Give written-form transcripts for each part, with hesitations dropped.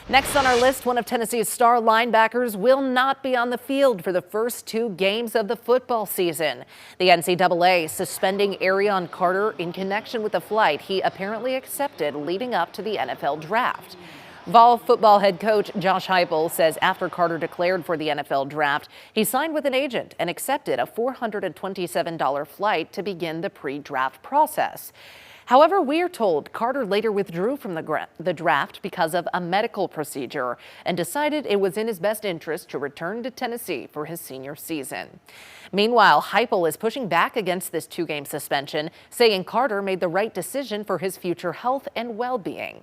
Next on our list, one of Tennessee's star linebackers will not be on the field for the first 2 games of the football season. The NCAA suspending Arion Carter in connection with a flight he apparently accepted leading up to the NFL draft. Vol football head coach Josh Heupel says after Carter declared for the NFL draft, he signed with an agent and accepted a $427 flight to begin the pre-draft process. However, we are told Carter later withdrew from the draft because of a medical procedure and decided it was in his best interest to return to Tennessee for his senior season. Meanwhile, Heupel is pushing back against this 2-game suspension, saying Carter made the right decision for his future health and well-being.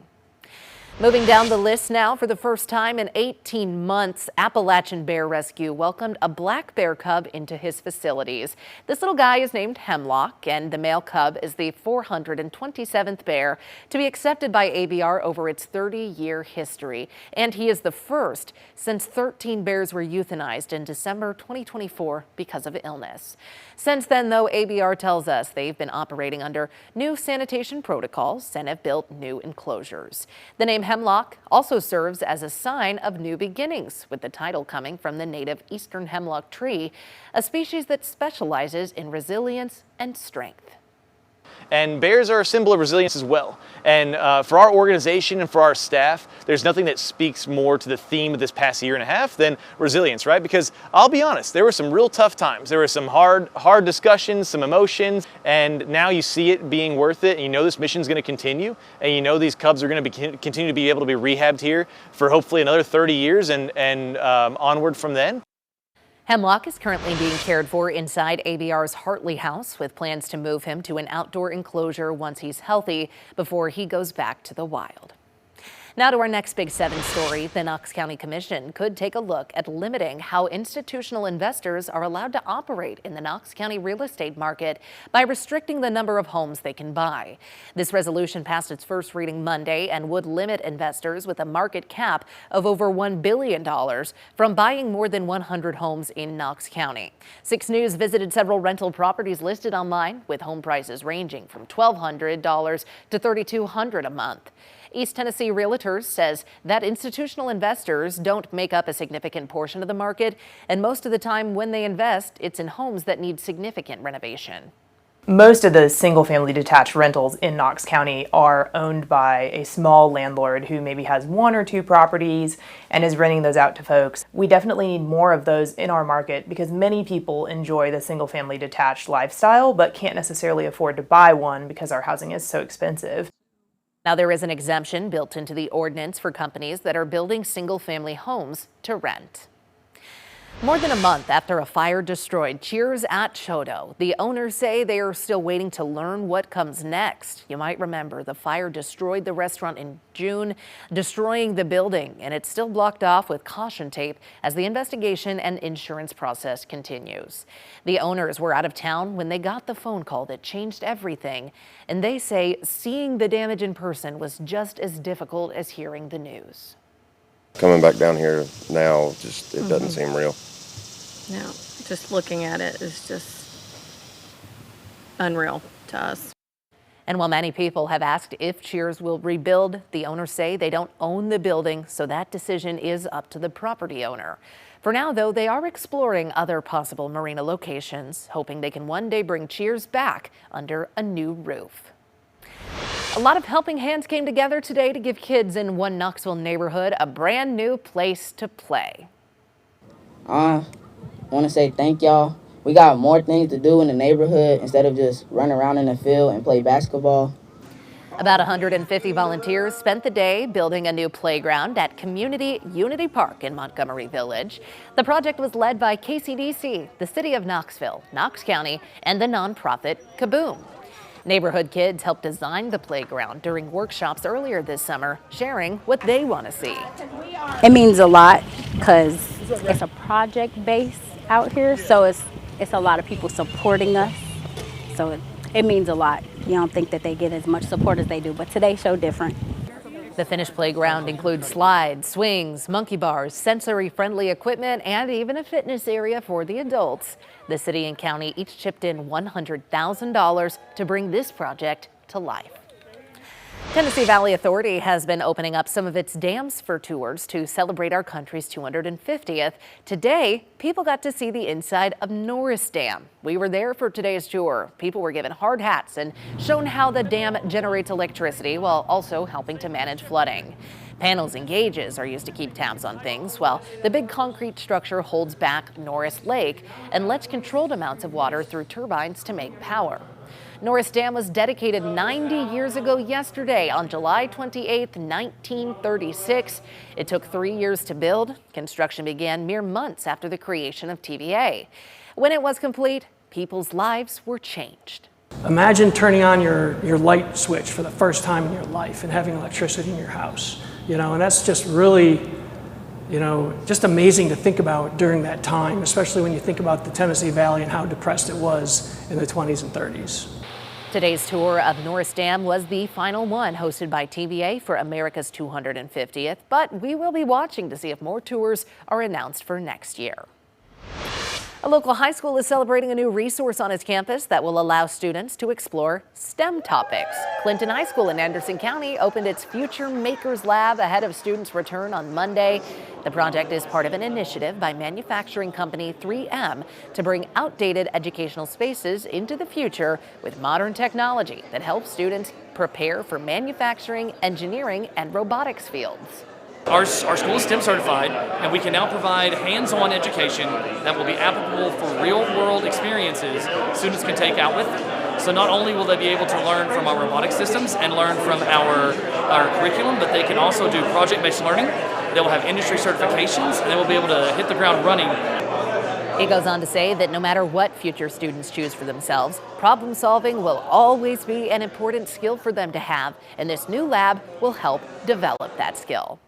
Moving down the list now, for the first time in 18 months, Appalachian Bear Rescue welcomed a black bear cub into his facilities. This little guy is named Hemlock, and the male cub is the 427th bear to be accepted by ABR over its 30-year history. And he is the first since 13 bears were euthanized in December 2024 because of illness. Since then, though, ABR tells us they've been operating under new sanitation protocols and have built new enclosures. The name Hemlock also serves as a sign of new beginnings, with the title coming from the native eastern hemlock tree, a species that specializes in resilience and strength. And bears are a symbol of resilience as well. And for our organization and for our staff, there's nothing that speaks more to the theme of this past year and a half than resilience, right? Because I'll be honest, there were some real tough times. There were some hard discussions, some emotions, and now you see it being worth it, and you know this mission's going to continue, and you know these cubs are going to continue to be able to be rehabbed here for hopefully another 30 years and onward from then. Hemlock is currently being cared for inside ABR's Hartley house, with plans to move him to an outdoor enclosure once he's healthy before he goes back to the wild. Now to our next Big 7 story. The Knox County Commission could take a look at limiting how institutional investors are allowed to operate in the Knox County real estate market by restricting the number of homes they can buy. This resolution passed its first reading Monday and would limit investors with a market cap of over $1 billion from buying more than 100 homes in Knox County. 6 News visited several rental properties listed online, with home prices ranging from $1,200 to $3,200 a month. East Tennessee Realtors says that institutional investors don't make up a significant portion of the market, and most of the time when they invest, it's in homes that need significant renovation. Most of the single-family detached rentals in Knox County are owned by a small landlord who maybe has 1 or 2 properties and is renting those out to folks. We definitely need more of those in our market because many people enjoy the single-family detached lifestyle but can't necessarily afford to buy one because our housing is so expensive. Now, there is an exemption built into the ordinance for companies that are building single-family homes to rent. More than a month after a fire destroyed Cheers at Chodo, the owners say they are still waiting to learn what comes next. You might remember the fire destroyed the restaurant in June, destroying the building, and it's still blocked off with caution tape as the investigation and insurance process continues. The owners were out of town when they got the phone call that changed everything, and they say seeing the damage in person was just as difficult as hearing the news. Coming back down here now, just it doesn't seem real. No, just looking at it is just unreal to us. And while many people have asked if Cheers will rebuild, the owners say they don't own the building, so that decision is up to the property owner. For now, though, they are exploring other possible marina locations, hoping they can one day bring Cheers back under a new roof. A lot of helping hands came together today to give kids in one Knoxville neighborhood a brand new place to play. I want to say thank y'all. We got more things to do in the neighborhood instead of just run around in the field and play basketball. About 150 volunteers spent the day building a new playground at Community Unity Park in Montgomery Village. The project was led by KCDC, the City of Knoxville, Knox County, and the nonprofit Kaboom. Neighborhood kids helped design the playground during workshops earlier this summer, sharing what they want to see. It means a lot because it's a project base out here, so it's a lot of people supporting us. So it means a lot. You don't think that they get as much support as they do, but today's so different. The finished playground includes slides, swings, monkey bars, sensory-friendly equipment, and even a fitness area for the adults. The city and county each chipped in $100,000 to bring this project to life. Tennessee Valley Authority has been opening up some of its dams for tours to celebrate our country's 250th. Today, people got to see the inside of Norris Dam. We were there for today's tour. People were given hard hats and shown how the dam generates electricity while also helping to manage flooding. Panels and gauges are used to keep tabs on things, while the big concrete structure holds back Norris Lake and lets controlled amounts of water through turbines to make power. Norris Dam was dedicated 90 years ago yesterday on July 28, 1936. It took 3 years to build. Construction began mere months after the creation of TVA. When it was complete, people's lives were changed. Imagine turning on your light switch for the first time in your life and having electricity in your house, and that's just really, just amazing to think about during that time, especially when you think about the Tennessee Valley and how depressed it was in the 20s and 30s. Today's tour of Norris Dam was the final one hosted by TVA for America's 250th, but we will be watching to see if more tours are announced for next year. A local high school is celebrating a new resource on its campus that will allow students to explore STEM topics. Clinton High School in Anderson County opened its Future Makers Lab ahead of students' return on Monday. The project is part of an initiative by manufacturing company 3M to bring outdated educational spaces into the future with modern technology that helps students prepare for manufacturing, engineering, and robotics fields. Our school is STEM certified, and we can now provide hands-on education that will be applicable for real-world experiences students can take out with them. So not only will they be able to learn from our robotics systems and learn from our curriculum, but they can also do project-based learning. They will have industry certifications, and they will be able to hit the ground running. He goes on to say that no matter what future students choose for themselves, problem solving will always be an important skill for them to have, and this new lab will help develop that skill.